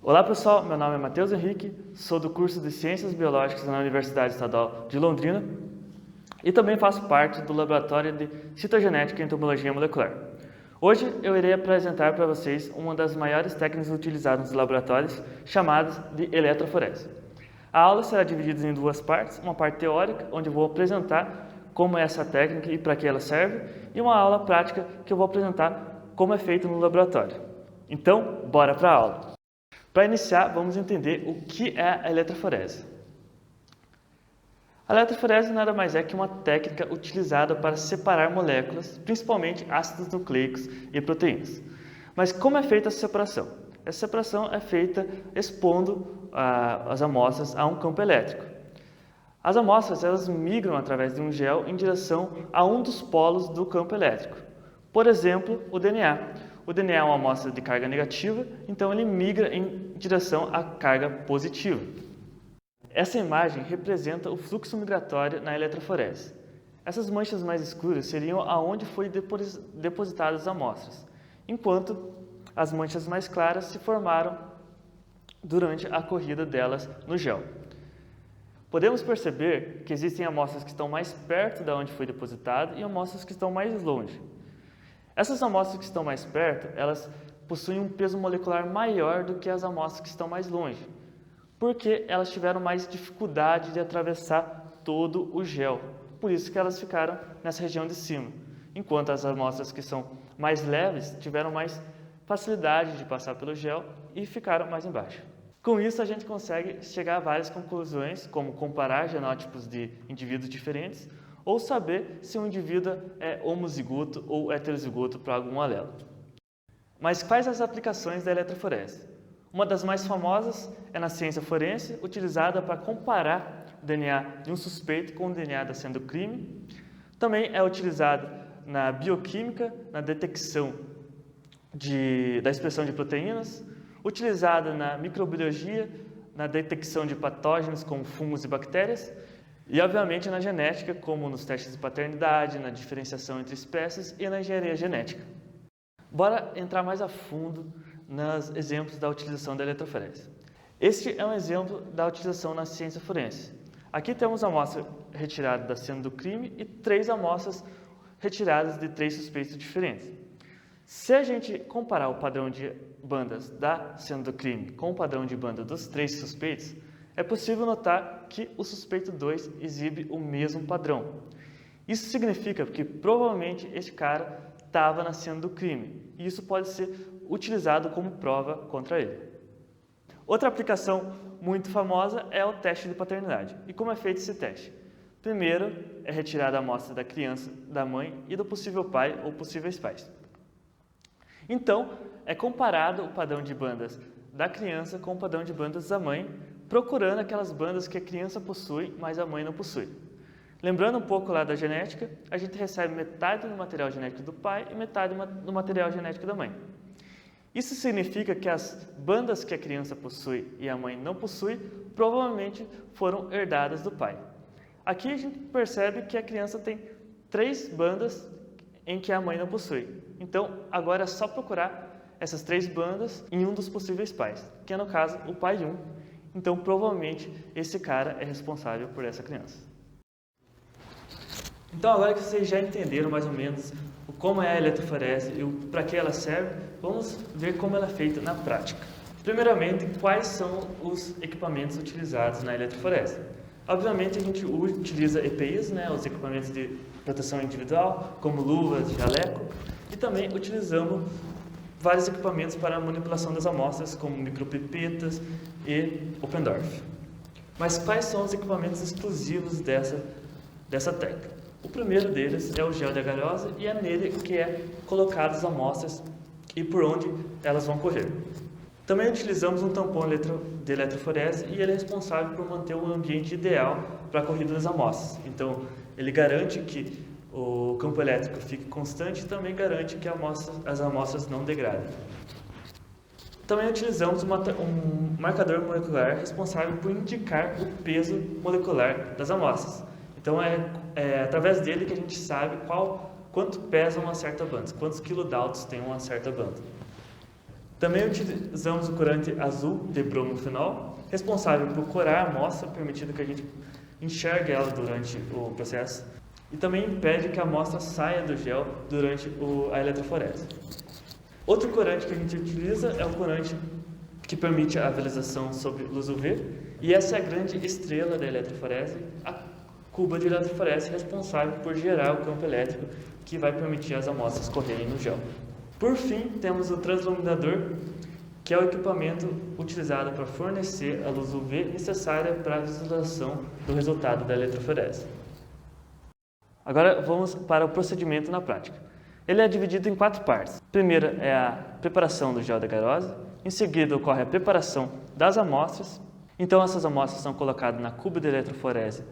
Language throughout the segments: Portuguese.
Olá pessoal, meu nome é Matheus Henrique, sou do curso de Ciências Biológicas na Universidade Estadual de Londrina e também faço parte do Laboratório de Citogenética e Entomologia Molecular. Hoje eu irei apresentar para vocês uma das maiores técnicas utilizadas nos laboratórios, chamadas de eletroforese. A aula será dividida em duas partes, uma parte teórica, onde eu vou apresentar como é essa técnica e para que ela serve, e uma aula prática que eu vou apresentar como é feito no laboratório. Então, bora para a aula! Para iniciar, vamos entender o que é a eletroforese. A eletroforese nada mais é que uma técnica utilizada para separar moléculas, principalmente ácidos nucleicos e proteínas. Mas como é feita essa separação? Essa separação é feita expondo as amostras a um campo elétrico. As amostras elas migram através de um gel em direção a um dos polos do campo elétrico. Por exemplo, o DNA. O DNA é uma amostra de carga negativa, então ele migra em direção à carga positiva. Essa imagem representa o fluxo migratório na eletroforese. Essas manchas mais escuras seriam aonde foi depositadas as amostras, enquanto as manchas mais claras se formaram durante a corrida delas no gel. Podemos perceber que existem amostras que estão mais perto de onde foi depositado e amostras que estão mais longe. Essas amostras que estão mais perto, elas possuem um peso molecular maior do que as amostras que estão mais longe, porque elas tiveram mais dificuldade de atravessar todo o gel, por isso que elas ficaram nessa região de cima, enquanto as amostras que são mais leves tiveram mais facilidade de passar pelo gel e ficaram mais embaixo. Com isso, a gente consegue chegar a várias conclusões, como comparar genótipos de indivíduos diferentes, ou saber se um indivíduo é homozigoto ou heterozigoto para algum alelo. Mas quais as aplicações da eletroforese? Uma das mais famosas é na ciência forense, utilizada para comparar o DNA de um suspeito com o DNA da cena do crime. Também é utilizada na bioquímica, na detecção da expressão de proteínas, utilizada na microbiologia, na detecção de patógenos como fungos e bactérias, e obviamente na genética, como nos testes de paternidade, na diferenciação entre espécies e na engenharia genética. Bora entrar mais a fundo nos exemplos da utilização da eletroforese. Este é um exemplo da utilização na ciência forense. Aqui temos a amostra retirada da cena do crime e 3 amostras retiradas de 3 suspeitos diferentes. Se a gente comparar o padrão de bandas da cena do crime com o padrão de banda dos 3 suspeitos, é possível notar que o suspeito 2 exibe o mesmo padrão. Isso significa que provavelmente este cara estava na cena do crime, e isso pode ser utilizado como prova contra ele. Outra aplicação muito famosa é o teste de paternidade. E como é feito esse teste? Primeiro, é retirada a amostra da criança, da mãe e do possível pai ou possíveis pais. Então, é comparado o padrão de bandas da criança com o padrão de bandas da mãe, procurando aquelas bandas que a criança possui, mas a mãe não possui. Lembrando um pouco lá da genética, a gente recebe metade do material genético do pai e metade do material genético da mãe. Isso significa que as bandas que a criança possui e a mãe não possui, provavelmente foram herdadas do pai. Aqui a gente percebe que a criança tem 3 bandas em que a mãe não possui. Então, agora é só procurar essas 3 bandas em um dos possíveis pais, que é no caso o pai 1. Então, provavelmente, esse cara é responsável por essa criança. Então, agora que vocês já entenderam mais ou menos como é a eletroforese e para que ela serve, vamos ver como ela é feita na prática. Primeiramente, quais são os equipamentos utilizados na eletroforese? Obviamente, a gente utiliza EPIs, os equipamentos de proteção individual, como luvas, jaleco, e também utilizamos vários equipamentos para a manipulação das amostras, como micropipetas e Oppendorf. Mas quais são os equipamentos exclusivos dessa técnica? O primeiro deles é o gel de agarose e é nele que é colocadas as amostras e por onde elas vão correr. Também utilizamos um tampão de eletroforese e ele é responsável por manter o ambiente ideal para a corrida das amostras. Então, ele garante que o campo elétrico fique constante e também garante que as amostras não degradem. Também utilizamos um marcador molecular responsável por indicar o peso molecular das amostras. Então, é através dele que a gente sabe quanto pesa uma certa banda, quantos quilodaltons tem uma certa banda. Também utilizamos o corante azul de bromofenol, responsável por corar a amostra, permitindo que a gente enxergue ela durante o processo, e também impede que a amostra saia do gel durante a eletroforese. Outro corante que a gente utiliza é o corante que permite a visualização sobre luz UV, e essa é a grande estrela da eletroforese, a cuba de eletroforese responsável por gerar o campo elétrico que vai permitir as amostras correrem no gel. Por fim, temos o transluminador, que é o equipamento utilizado para fornecer a luz UV necessária para a visualização do resultado da eletroforese. Agora vamos para o procedimento na prática. Ele é dividido em 4 partes. A primeira é a preparação do gel de agarose, em seguida ocorre a preparação das amostras, então essas amostras são colocadas na cuba de eletroforese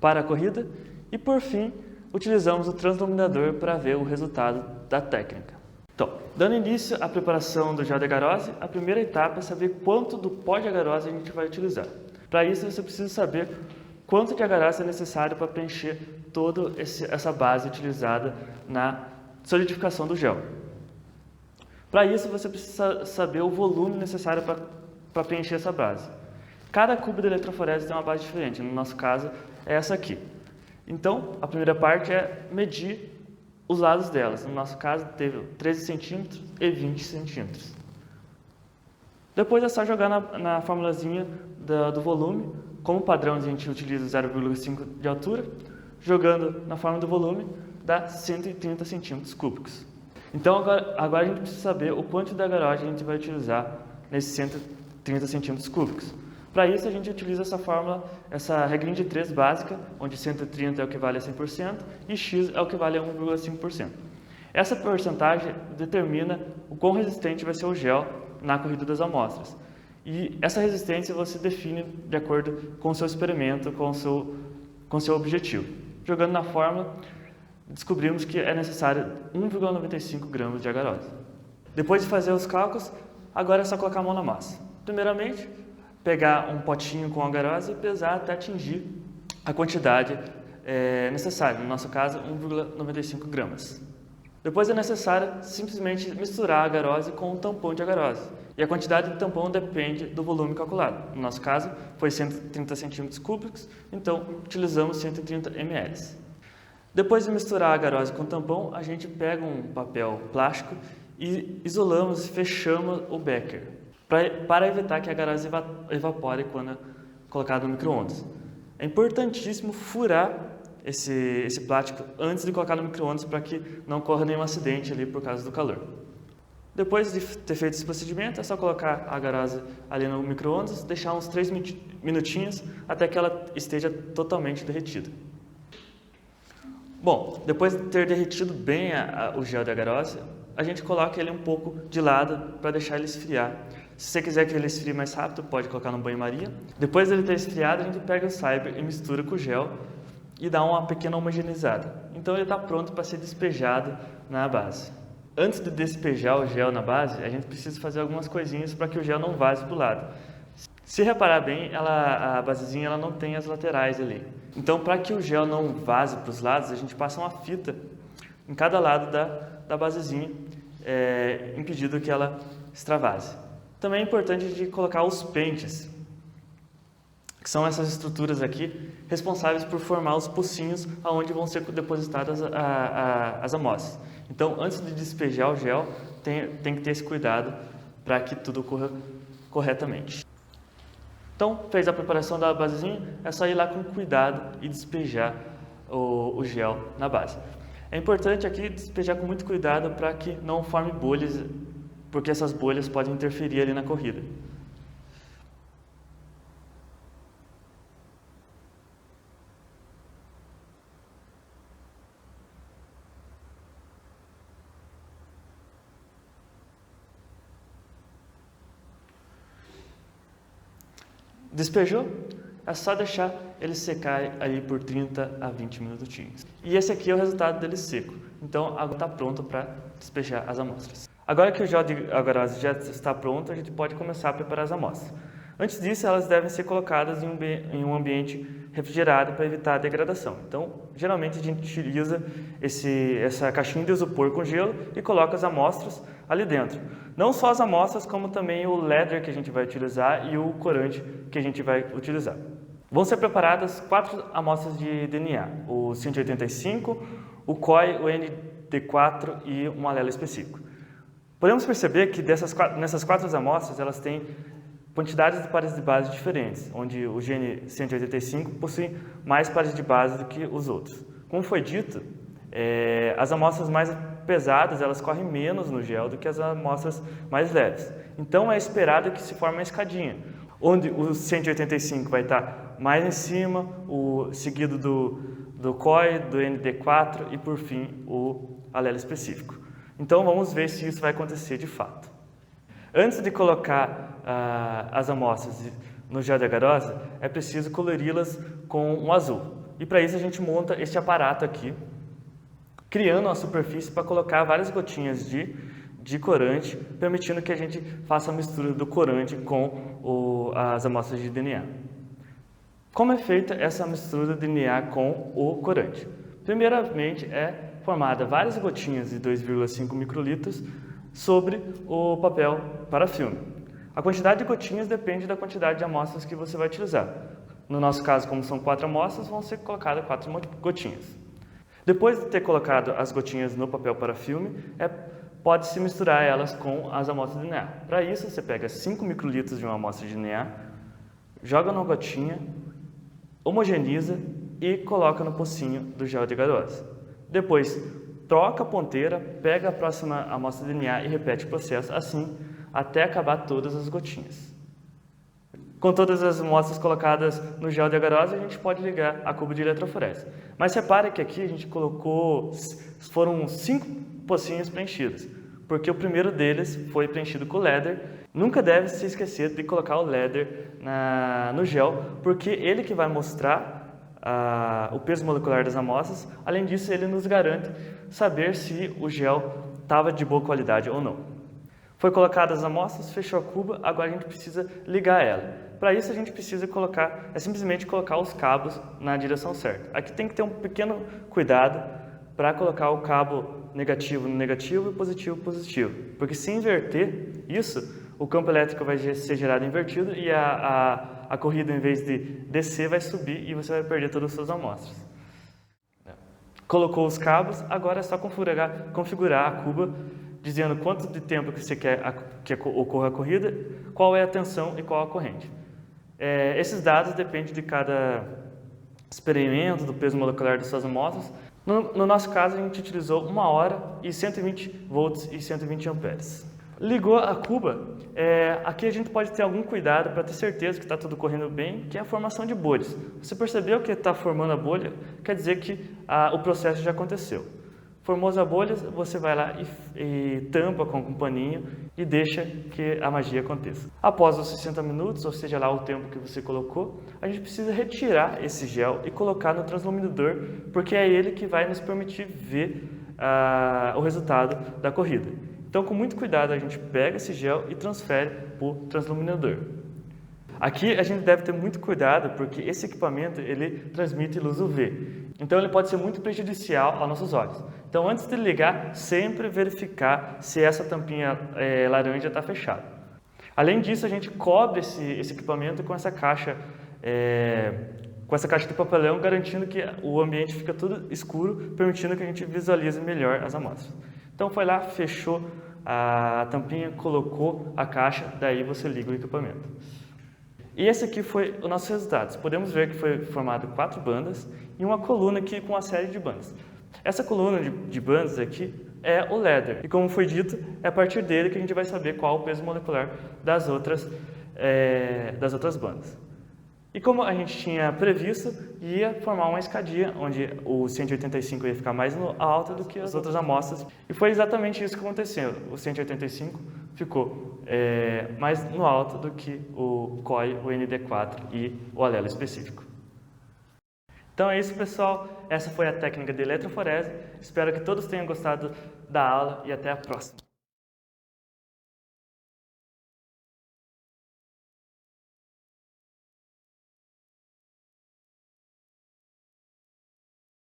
para a corrida e por fim utilizamos o transluminador para ver o resultado da técnica. Então, dando início à preparação do gel de agarose, a primeira etapa é saber quanto do pó de agarose a gente vai utilizar. Para isso você precisa saber quanto de agarose é necessário para preencher toda essa base utilizada na solidificação do gel. Para isso você precisa saber o volume necessário para preencher essa base. Cada cubo de eletroforese tem uma base diferente, no nosso caso é essa aqui. Então, a primeira parte é medir os lados delas. No nosso caso, teve 13 centímetros e 20 centímetros. Depois é só jogar na formulazinha do volume. Como padrão, a gente utiliza 0,5 de altura. Jogando na forma do volume, dá 130 centímetros cúbicos. Então, agora a gente precisa saber o quanto de agarose a gente vai utilizar nesses 130 centímetros cúbicos. Para isso, a gente utiliza essa fórmula, essa regrinha de 3 básica, onde 130 é o que vale a 100% e x é o que vale a 1,5%. Essa porcentagem determina o quão resistente vai ser o gel na corrida das amostras. E essa resistência você define de acordo com o seu experimento, com o seu objetivo. Jogando na fórmula, descobrimos que é necessário 1,95 gramas de agarose. Depois de fazer os cálculos, agora é só colocar a mão na massa. Primeiramente, pegar um potinho com agarose e pesar até atingir a quantidade necessária, no nosso caso 1,95 gramas. Depois é necessário simplesmente misturar a agarose com um tampão de agarose. E a quantidade de tampão depende do volume calculado. No nosso caso foi 130 centímetros cúbicos, então utilizamos 130 ml. Depois de misturar a agarose com o tampão, a gente pega um papel plástico e isolamos e fechamos o becker, para evitar que a agarose evapore quando colocado no micro-ondas. É importantíssimo furar esse plástico antes de colocar no micro-ondas para que não ocorra nenhum acidente ali por causa do calor. Depois de ter feito esse procedimento, é só colocar a agarose ali no micro-ondas, deixar uns 3 minutinhos até que ela esteja totalmente derretida. Bom, depois de ter derretido bem o gel de agarose, a gente coloca ele um pouco de lado para deixar ele esfriar. Se você quiser que ele esfrie mais rápido, pode colocar no banho-maria. Depois dele ter esfriado, a gente pega o Cyber e mistura com o gel e dá uma pequena homogeneizada. Então ele está pronto para ser despejado na base. Antes de despejar o gel na base, a gente precisa fazer algumas coisinhas para que o gel não vaze para o lado. Se reparar bem, a basezinha ela não tem as laterais ali. Então, para que o gel não vaze para os lados, a gente passa uma fita em cada lado da basezinha, impedindo que ela extravase. Também é importante de colocar os pentes, que são essas estruturas aqui, responsáveis por formar os pocinhos onde vão ser depositadas as amostras. Então, antes de despejar o gel, tem que ter esse cuidado para que tudo ocorra corretamente. Então, fez a preparação da basezinha, é só ir lá com cuidado e despejar o gel na base. É importante aqui despejar com muito cuidado para que não forme bolhas, porque essas bolhas podem interferir ali na corrida. Despejou? É só deixar ele secar aí por 30 a 20 minutinhos. E esse aqui é o resultado dele seco. Então, agora está pronto para despejar as amostras. Agora que o gel de agarose já está pronto, a gente pode começar a preparar as amostras. Antes disso, elas devem ser colocadas em um ambiente refrigerado para evitar a degradação. Então, geralmente a gente utiliza essa caixinha de isopor com gelo e coloca as amostras ali dentro. Não só as amostras, como também o leather que a gente vai utilizar e o corante que a gente vai utilizar. Vão ser preparadas 4 amostras de DNA, o 185, o COI, o ND4 e um alelo específico. Podemos perceber que nessas 4 amostras elas têm quantidades de pares de base diferentes, onde o gene 185 possui mais pares de base do que os outros. Como foi dito, as amostras mais pesadas elas correm menos no gel do que as amostras mais leves. Então é esperado que se forme uma escadinha, onde o 185 vai estar mais em cima, seguido do COI, do ND4 e por fim o alelo específico. Então vamos ver se isso vai acontecer de fato. Antes de colocar as amostras no gel de agarose, é preciso colori-las com um azul. E para isso a gente monta este aparato aqui, criando uma superfície para colocar várias gotinhas de corante, permitindo que a gente faça a mistura do corante com as amostras de DNA. Como é feita essa mistura de DNA com o corante? Primeiramente é formada várias gotinhas de 2,5 microlitros sobre o papel para filme. A quantidade de gotinhas depende da quantidade de amostras que você vai utilizar. No nosso caso, como são 4 amostras, vão ser colocadas 4 gotinhas. Depois de ter colocado as gotinhas no papel para filme, pode-se misturar elas com as amostras de DNA. Para isso, você pega 5 microlitros de uma amostra de DNA, joga numa gotinha, homogeneiza e coloca no pocinho do gel de agarose. Depois, troca a ponteira, pega a próxima amostra de DNA e repete o processo assim até acabar todas as gotinhas. Com todas as amostras colocadas no gel de agarose, a gente pode ligar a cuba de eletroforese. Mas repare que aqui a gente foram 5 pocinhos preenchidos, porque o primeiro deles foi preenchido com leather. Nunca deve se esquecer de colocar o leather no gel, porque ele que vai mostrar o peso molecular das amostras. Além disso, ele nos garante saber se o gel estava de boa qualidade ou não. Foi colocadas as amostras, fechou a cuba, agora a gente precisa ligar ela. Para isso a gente precisa simplesmente colocar os cabos na direção certa. Aqui tem que ter um pequeno cuidado para colocar o cabo negativo no negativo e positivo no positivo, porque se inverter isso, o campo elétrico vai ser gerado invertido e a corrida, em vez de descer, vai subir e você vai perder todas as suas amostras. Colocou os cabos, agora é só configurar a cuba, dizendo quanto de tempo que você quer que ocorra a corrida, qual é a tensão e qual a corrente. Esses dados dependem de cada experimento, do peso molecular das suas amostras. No nosso caso, a gente utilizou 1 hora e 120 volts e 120 amperes. Ligou a cuba, aqui a gente pode ter algum cuidado para ter certeza que está tudo correndo bem, que é a formação de bolhas. Você percebeu que está formando a bolha, quer dizer que o processo já aconteceu. Formou as bolhas, você vai lá e tampa com um paninho e deixa que a magia aconteça. Após os 60 minutos, ou seja lá o tempo que você colocou, a gente precisa retirar esse gel e colocar no transluminador, porque é ele que vai nos permitir ver o resultado da corrida. Então, com muito cuidado, a gente pega esse gel e transfere para o transluminador. Aqui a gente deve ter muito cuidado, porque esse equipamento ele transmite luz UV. Então ele pode ser muito prejudicial aos nossos olhos. Então antes de ligar, sempre verificar se essa tampinha laranja está fechada. Além disso, a gente cobre esse equipamento com essa caixa de papelão, garantindo que o ambiente fica tudo escuro, permitindo que a gente visualize melhor as amostras. Então foi lá, fechou a tampinha, colocou a caixa, daí você liga o equipamento. E esse aqui foi os nossos resultados. Podemos ver que foi formado 4 bandas e uma coluna aqui com uma série de bandas. Essa coluna de bandas aqui é o leather. E como foi dito, é a partir dele que a gente vai saber qual o peso molecular das outras bandas. E como a gente tinha previsto, ia formar uma escadinha, onde o 185 ia ficar mais no alto do que as outras amostras. E foi exatamente isso que aconteceu. O 185 ficou mais no alto do que o COI, o ND4 e o alelo específico. Então é isso, pessoal. Essa foi a técnica de eletroforese. Espero que todos tenham gostado da aula e até a próxima.